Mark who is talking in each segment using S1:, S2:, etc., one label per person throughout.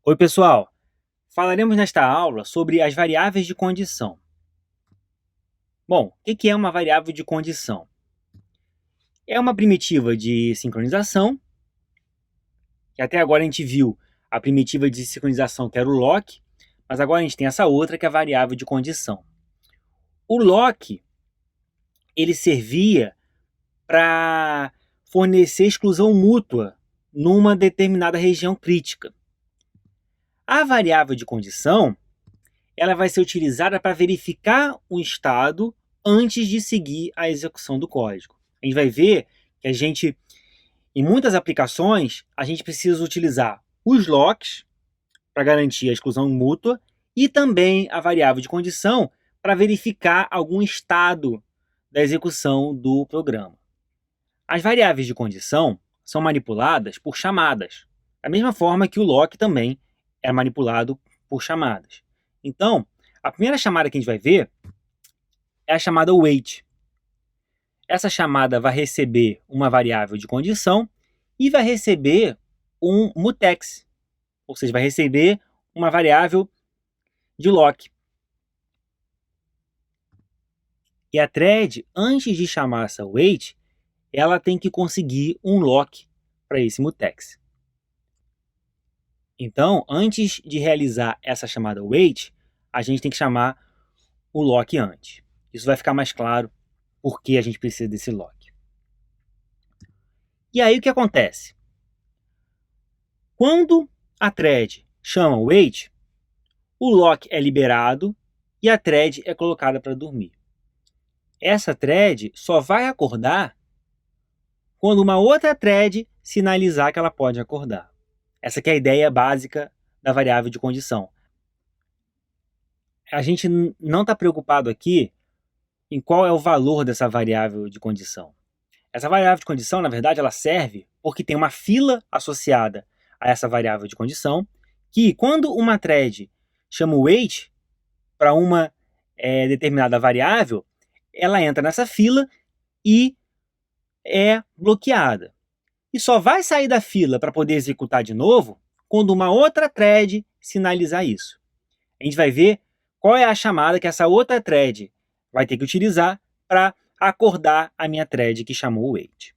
S1: Oi, pessoal! Falaremos nesta aula sobre as variáveis de condição. Bom, o que é uma variável de condição? É uma primitiva de sincronização, que até agora a gente viu a primitiva de sincronização que era o lock, mas agora a gente tem essa outra que é a variável de condição. O lock, ele servia para fornecer exclusão mútua numa determinada região crítica. A variável de condição, ela vai ser utilizada para verificar o estado antes de seguir a execução do código. A gente vai ver que em muitas aplicações, a gente precisa utilizar os locks para garantir a exclusão mútua e também a variável de condição para verificar algum estado da execução do programa. As variáveis de condição são manipuladas por chamadas, da mesma forma que o lock também é manipulado por chamadas. Então, a primeira chamada que a gente vai ver é a chamada wait. Essa chamada vai receber uma variável de condição e vai receber um mutex, ou seja, vai receber uma variável de lock. E a thread, antes de chamar essa wait, ela tem que conseguir um lock para esse mutex. Então, antes de realizar essa chamada wait, a gente tem que chamar o lock antes. Isso vai ficar mais claro por que a gente precisa desse lock. E aí o que acontece? Quando a thread chama o wait, o lock é liberado e a thread é colocada para dormir. Essa thread só vai acordar quando uma outra thread sinalizar que ela pode acordar. Essa que é a ideia básica da variável de condição. A gente não está preocupado aqui em qual é o valor dessa variável de condição. Essa variável de condição, na verdade, ela serve porque tem uma fila associada a essa variável de condição, que quando uma thread chama o wait para uma determinada variável, ela entra nessa fila e é bloqueada. E só vai sair da fila para poder executar de novo quando uma outra thread sinalizar isso. A gente vai ver qual é a chamada que essa outra thread vai ter que utilizar para acordar a minha thread que chamou o wait.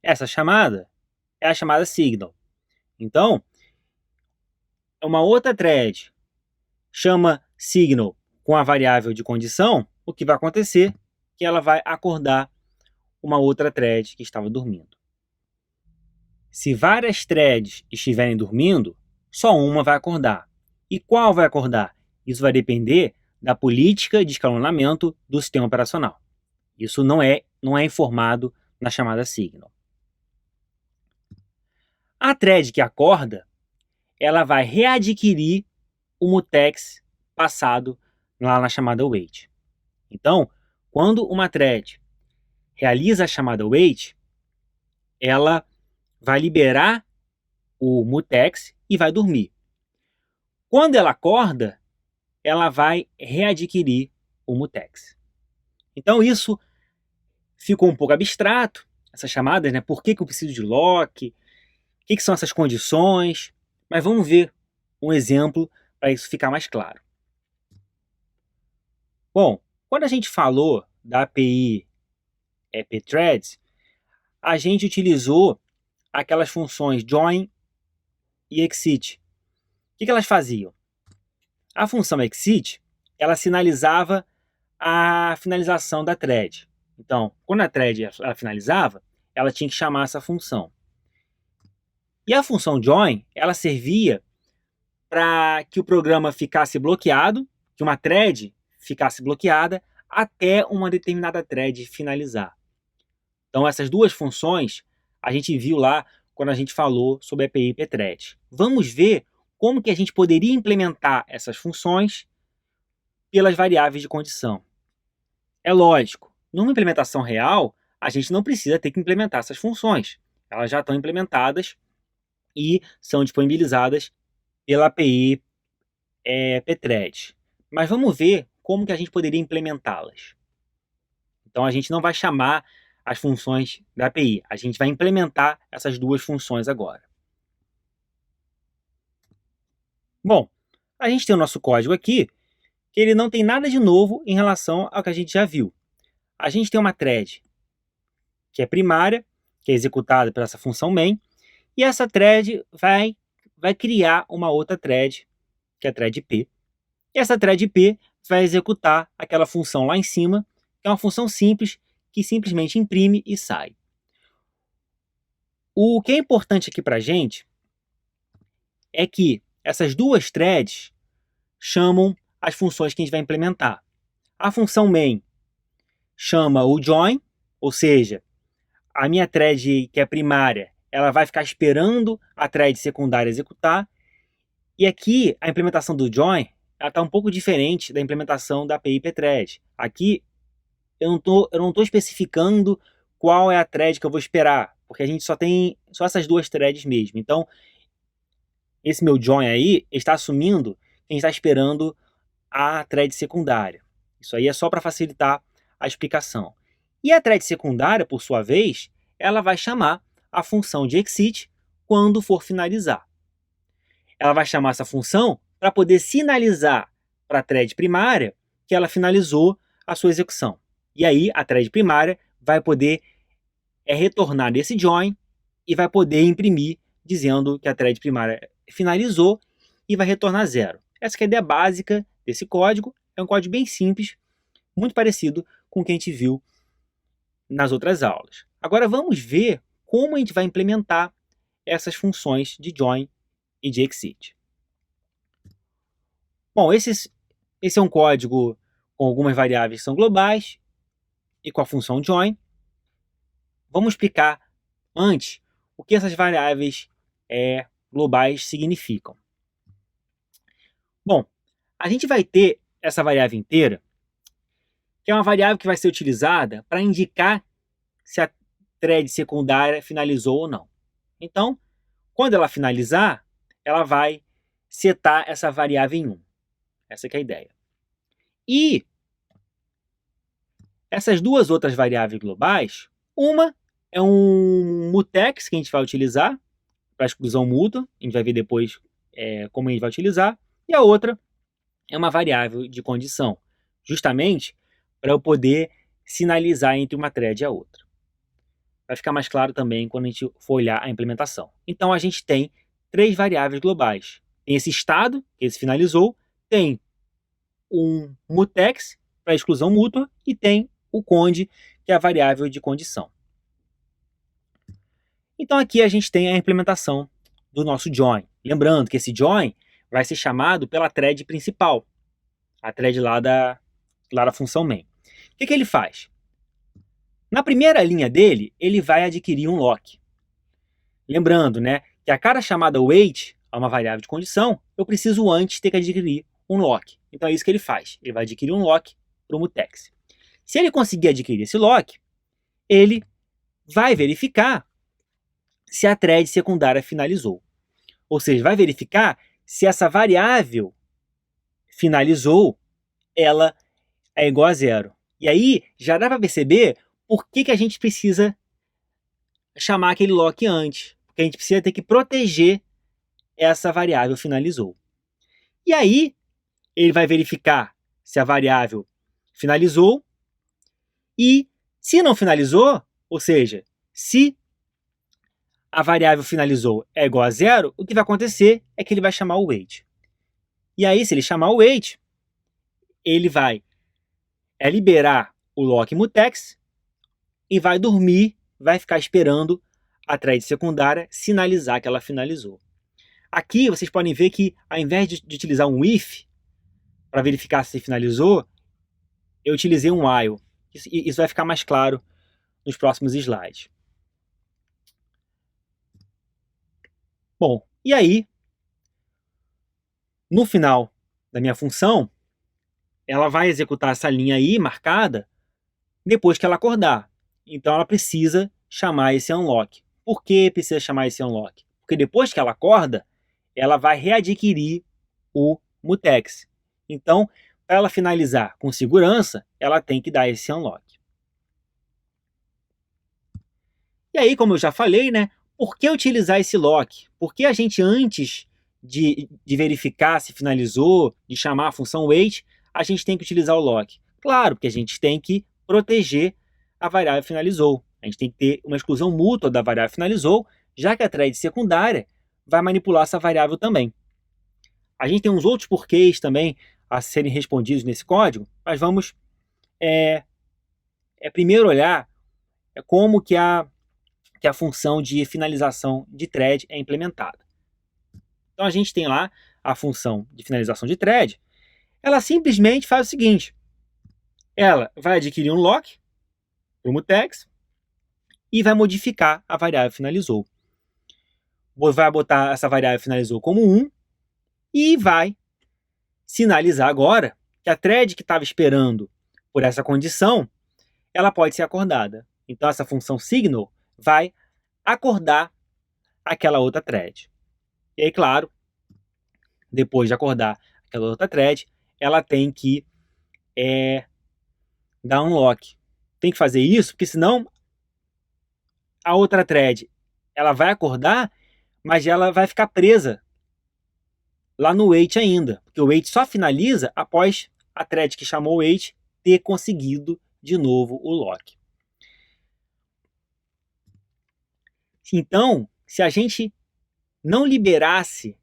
S1: Essa chamada é a chamada signal. Então, uma outra thread chama signal com a variável de condição, o que vai acontecer é que ela vai acordar uma outra thread que estava dormindo. Se várias threads estiverem dormindo, só uma vai acordar. E qual vai acordar? Isso vai depender da política de escalonamento do sistema operacional. Isso não é informado na chamada signal. A thread que acorda, ela vai readquirir o mutex passado lá na chamada wait. Então, quando uma thread realiza a chamada wait, ela vai liberar o mutex e vai dormir. Quando ela acorda, ela vai readquirir o mutex. Então isso ficou um pouco abstrato, essas chamadas, né? Por que eu preciso de lock? O que são essas condições? Mas vamos ver um exemplo para isso ficar mais claro. Bom, quando a gente falou da API pthreads, a gente utilizou aquelas funções join e exit. O que elas faziam? A função exit, ela sinalizava a finalização da thread. Então, quando a thread ela finalizava, ela tinha que chamar essa função. E a função join, ela servia para que o programa ficasse bloqueado, que uma thread ficasse bloqueada até uma determinada thread finalizar. Então, essas duas funções a gente viu lá quando a gente falou sobre a API pthread. Vamos ver como que a gente poderia implementar essas funções pelas variáveis de condição. É lógico, numa implementação real, a gente não precisa ter que implementar essas funções. Elas já estão implementadas e são disponibilizadas pela API pthread. Mas vamos ver como que a gente poderia implementá-las. Então a gente não vai chamar as funções da API, a gente vai implementar essas duas funções agora. Bom, a gente tem o nosso código aqui, que ele não tem nada de novo em relação ao que a gente já viu. A gente tem uma thread que é primária, que é executada por essa função main, e essa thread vai criar uma outra thread, que é a thread P. E essa thread P vai executar aquela função lá em cima, que é uma função simples, que simplesmente imprime e sai. O que é importante aqui para a gente é que essas duas threads chamam as funções que a gente vai implementar. A função main chama o join, ou seja, a minha thread que é primária, ela vai ficar esperando a thread secundária executar. E aqui a implementação do join está um pouco diferente da implementação da API pthread. Aqui eu não tô especificando qual é a thread que eu vou esperar, porque a gente só tem essas duas threads mesmo. Então, esse meu join aí está assumindo que a gente está esperando a thread secundária. Isso aí é só para facilitar a explicação. E a thread secundária, por sua vez, ela vai chamar a função de exit quando for finalizar. Ela vai chamar essa função para poder sinalizar para a thread primária que ela finalizou a sua execução. E aí a thread primária vai poder retornar desse join e vai poder imprimir dizendo que a thread primária finalizou e vai retornar 0. Essa é a ideia básica desse código. É um código bem simples, muito parecido com o que a gente viu nas outras aulas. Agora vamos ver como a gente vai implementar essas funções de join e de exit. Bom, esse é um código com algumas variáveis que são globais e com a função join. Vamos explicar antes o que essas variáveis globais significam. Bom, a gente vai ter essa variável inteira, que é uma variável que vai ser utilizada para indicar se a thread secundária finalizou ou não. Então, quando ela finalizar, ela vai setar essa variável em 1. Essa que é a ideia. E essas duas outras variáveis globais, uma é um mutex que a gente vai utilizar para exclusão mútua, a gente vai ver depois como a gente vai utilizar, e a outra é uma variável de condição, justamente para eu poder sinalizar entre uma thread e a outra. Vai ficar mais claro também quando a gente for olhar a implementação. Então a gente tem 3 variáveis globais. Tem esse estado, que esse finalizou, tem um mutex para exclusão mútua e tem o conde, que é a variável de condição. Então aqui a gente tem a implementação do nosso join. Lembrando que esse join vai ser chamado pela thread principal, a thread lá da função main. O que ele faz? Na primeira linha dele, ele vai adquirir um lock. Lembrando, né, que a cada chamada wait a uma variável de condição, eu preciso antes ter que adquirir um lock. Então é isso que ele faz. Ele vai adquirir um lock para o mutex. Se ele conseguir adquirir esse lock, ele vai verificar se a thread secundária finalizou. Ou seja, vai verificar se essa variável finalizou, ela é igual a 0. E aí já dá para perceber por que a gente precisa chamar aquele lock antes. Porque a gente precisa ter que proteger essa variável finalizou. E aí ele vai verificar se a variável finalizou e se não finalizou, ou seja, se a variável finalizou é igual a 0, o que vai acontecer é que ele vai chamar o wait. E aí, se ele chamar o wait, ele vai liberar o lock mutex e vai dormir, vai ficar esperando a thread secundária sinalizar que ela finalizou. Aqui vocês podem ver que, ao invés de utilizar um if para verificar se finalizou, eu utilizei um while. Isso vai ficar mais claro nos próximos slides. Bom, e aí, no final da minha função, ela vai executar essa linha aí marcada depois que ela acordar. Então ela precisa chamar esse unlock. Por que precisa chamar esse unlock? Porque depois que ela acorda, ela vai readquirir o mutex. Então, para ela finalizar com segurança, ela tem que dar esse unlock. E aí, como eu já falei, né? Por que utilizar esse lock? Por que a gente, antes de verificar se finalizou, de chamar a função wait, a gente tem que utilizar o lock. Claro, porque a gente tem que proteger a variável finalizou. A gente tem que ter uma exclusão mútua da variável finalizou, já que a thread secundária vai manipular essa variável também. A gente tem uns outros porquês também a serem respondidos nesse código, mas vamos primeiro olhar como que a função de finalização de thread é implementada. Então a gente tem lá a função de finalização de thread, ela simplesmente faz o seguinte, ela vai adquirir um lock para o mutex e vai modificar a variável finalizou. Vai botar essa variável finalizou como 1 e vai sinalizar agora que a thread que estava esperando por essa condição, ela pode ser acordada. Então essa função signal vai acordar aquela outra thread. E aí, claro, depois de acordar aquela outra thread, ela tem que dar um lock. Tem que fazer isso, porque senão a outra thread ela vai acordar, mas ela vai ficar presa lá no wait ainda. Porque o wait só finaliza após a thread que chamou o wait ter conseguido de novo o lock. Então, se a gente não liberasse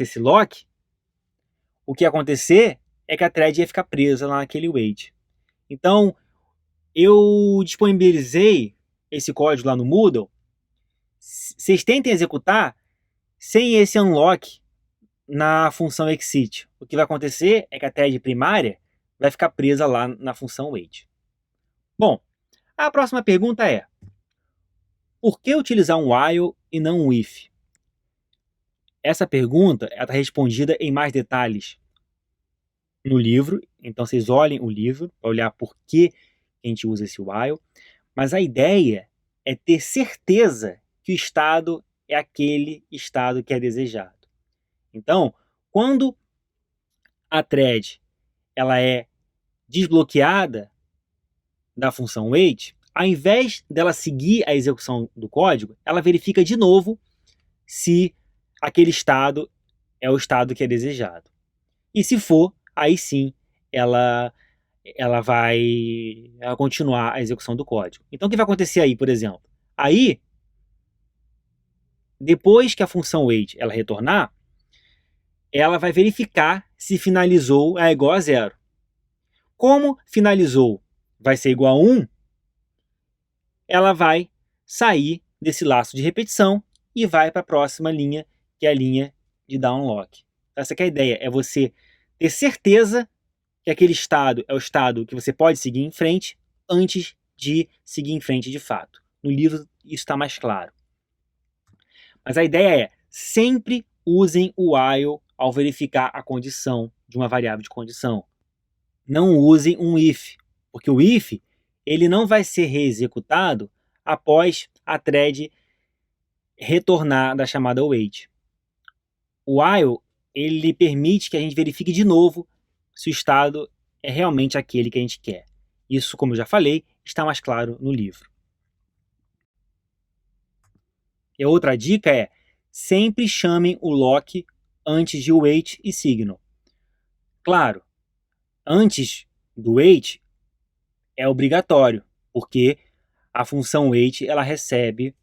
S1: esse lock, o que ia acontecer é que a thread ia ficar presa lá naquele wait. Então, eu disponibilizei esse código lá no Moodle. Vocês tentem executar sem esse unlock na função exit. O que vai acontecer é que a thread primária vai ficar presa lá na função wait. Bom, a próxima pergunta é: por que utilizar um while e não um if? Essa pergunta está respondida em mais detalhes no livro, então vocês olhem o livro para olhar por que a gente usa esse while, mas a ideia é ter certeza que o estado é aquele estado que é desejado. Então, quando a thread ela é desbloqueada da função wait, ao invés dela seguir a execução do código, ela verifica de novo se aquele estado é o estado que é desejado. E se for, aí sim ela vai continuar a execução do código. Então o que vai acontecer aí, por exemplo? Aí, depois que a função wait ela retornar, ela vai verificar se finalizou é igual a 0. Como finalizou vai ser igual a 1, ela vai sair desse laço de repetição e vai para a próxima linha, que é a linha de downlock. Essa que é a ideia, é você ter certeza que aquele estado é o estado que você pode seguir em frente antes de seguir em frente de fato. No livro isso está mais claro. Mas a ideia é, sempre usem o while ao verificar a condição de uma variável de condição. Não usem um if, porque o if ele não vai ser reexecutado após a thread retornar da chamada wait. O while ele permite que a gente verifique de novo se o estado é realmente aquele que a gente quer. Isso, como eu já falei, está mais claro no livro. E a outra dica é, sempre chamem o lock antes de wait e signal. Claro, antes do wait é obrigatório, porque a função wait ela recebe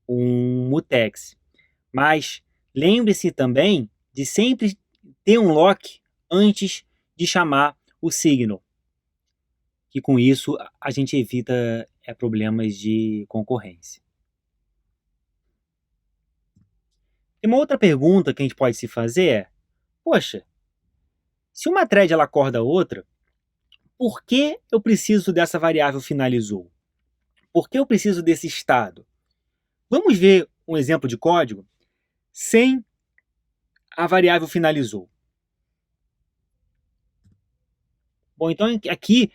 S1: um mutex. Mas lembre-se também de sempre ter um lock antes de chamar o signal, que com isso a gente evita problemas de concorrência. E uma outra pergunta que a gente pode se fazer é, poxa, se uma thread ela acorda a outra, por que eu preciso dessa variável finalizou? Por que eu preciso desse estado? Vamos ver um exemplo de código sem a variável finalizou. Bom, então aqui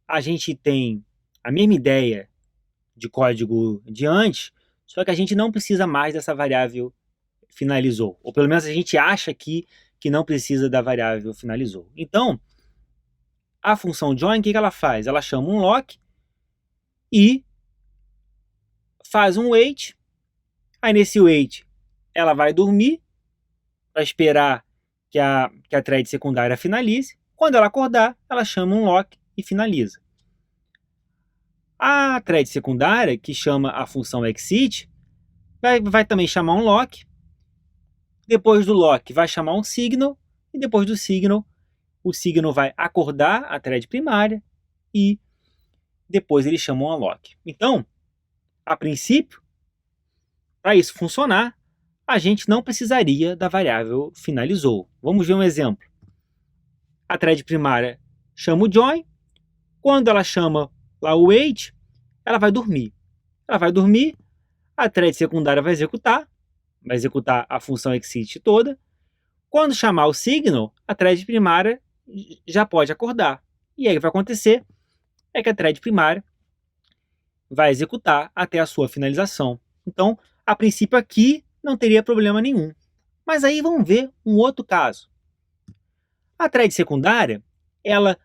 S1: a gente tem a mesma ideia de código de antes, só que a gente não precisa mais dessa variável finalizou. Ou pelo menos a gente acha que não precisa da variável finalizou. Então, a função join, o que ela faz? Ela chama um lock e faz um wait. Aí nesse wait ela vai dormir para esperar que a thread secundária finalize. Quando ela acordar, ela chama um lock e finaliza. A thread secundária, que chama a função exit, vai também chamar um lock. Depois do lock, vai chamar um signal. E depois do signal, o signal vai acordar a thread primária e depois ele chama um unlock. Então, a princípio, para isso funcionar, a gente não precisaria da variável finalizou. Vamos ver um exemplo. A thread primária chama o join. Quando ela chama lá o wait, ela vai dormir. Ela vai dormir, a thread secundária vai executar a função exit toda. Quando chamar o signal, a thread primária já pode acordar. E aí o que vai acontecer é que a thread primária vai executar até a sua finalização. Então, a princípio aqui não teria problema nenhum. Mas aí vamos ver um outro caso. A thread secundária, ela,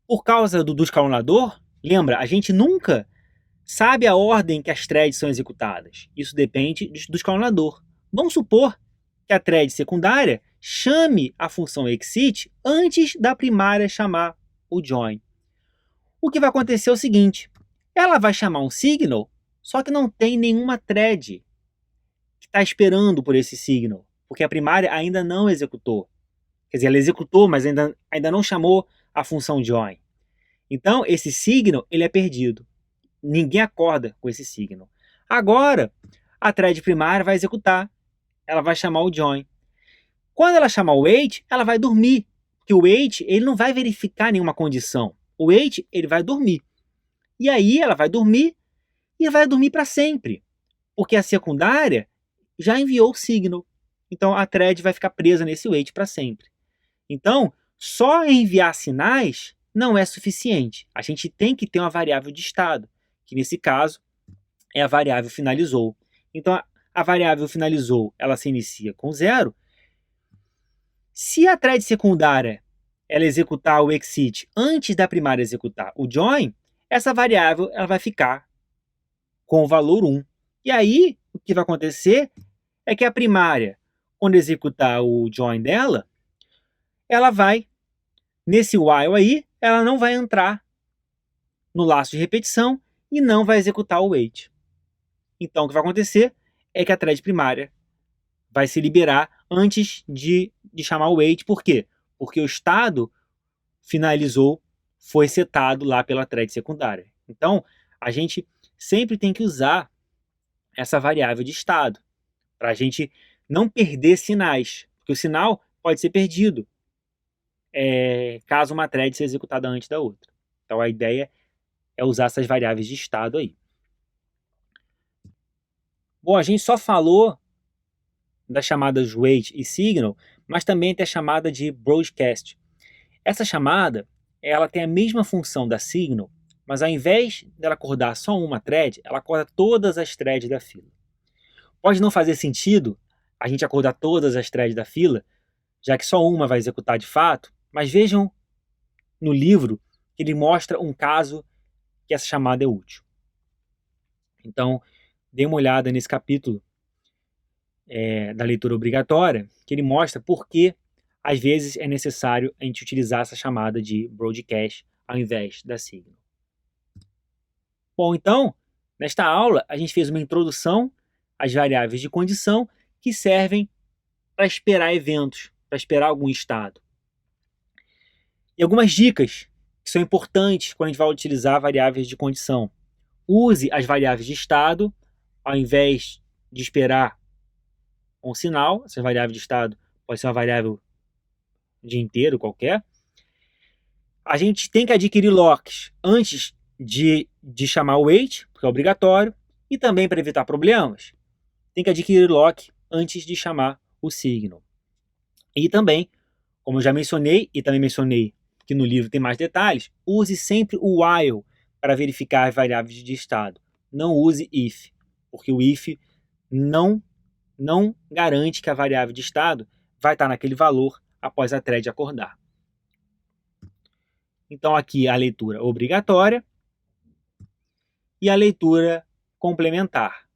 S1: por causa do escalonador, lembra, a gente nunca sabe a ordem que as threads são executadas. Isso depende do escalonador. Vamos supor que a thread secundária chame a função exit antes da primária chamar o join. O que vai acontecer é o seguinte, ela vai chamar um signal, só que não tem nenhuma thread que está esperando por esse signal, porque a primária ainda não executou. Quer dizer, ela executou, mas ainda não chamou a função join. Então, esse signal ele é perdido. Ninguém acorda com esse signal. Agora, a thread primária vai executar. Ela vai chamar o join. Quando ela chamar o wait, ela vai dormir. Porque o wait ele não vai verificar nenhuma condição. O wait ele vai dormir. E aí ela vai dormir e vai dormir para sempre. Porque a secundária já enviou o signal. Então a thread vai ficar presa nesse wait para sempre. Então, só enviar sinais não é suficiente. A gente tem que ter uma variável de estado, que nesse caso é a variável finalizou. Então a variável finalizou, ela se inicia com 0. Se a thread secundária ela executar o exit antes da primária executar o join, essa variável ela vai ficar com o valor 1. E aí, o que vai acontecer é que a primária, quando executar o join dela, ela vai, nesse while aí, ela não vai entrar no laço de repetição e não vai executar o wait. Então, o que vai acontecer é que a thread primária vai se liberar antes de chamar o wait. Por quê? Porque o estado finalizou, foi setado lá pela thread secundária. Então, a gente sempre tem que usar essa variável de estado, para a gente não perder sinais, porque o sinal pode ser perdido caso uma thread seja executada antes da outra. Então, a ideia é usar essas variáveis de estado aí. Bom, a gente só falou das chamadas wait e signal, mas também tem a chamada de broadcast. Essa chamada, ela tem a mesma função da signal, mas ao invés dela acordar só uma thread, ela acorda todas as threads da fila. Pode não fazer sentido a gente acordar todas as threads da fila, já que só uma vai executar de fato, mas vejam no livro que ele mostra um caso que essa chamada é útil. Então, dê uma olhada nesse capítulo da leitura obrigatória, que ele mostra por que às vezes é necessário a gente utilizar essa chamada de broadcast ao invés da signal. Bom, então, nesta aula a gente fez uma introdução às variáveis de condição que servem para esperar eventos, para esperar algum estado. E algumas dicas que são importantes quando a gente vai utilizar variáveis de condição. Use as variáveis de estado ao invés de esperar um sinal. Essa variável de estado pode ser uma variável de inteiro qualquer. A gente tem que adquirir locks antes de chamar o wait, porque é obrigatório, e também para evitar problemas, tem que adquirir lock antes de chamar o signal. E também, como eu já mencionei, e também mencionei que no livro tem mais detalhes, use sempre o while para verificar as variáveis de estado. Não use if, porque o if não garante que a variável de estado vai estar naquele valor após a thread acordar. Então aqui a leitura obrigatória e a leitura complementar.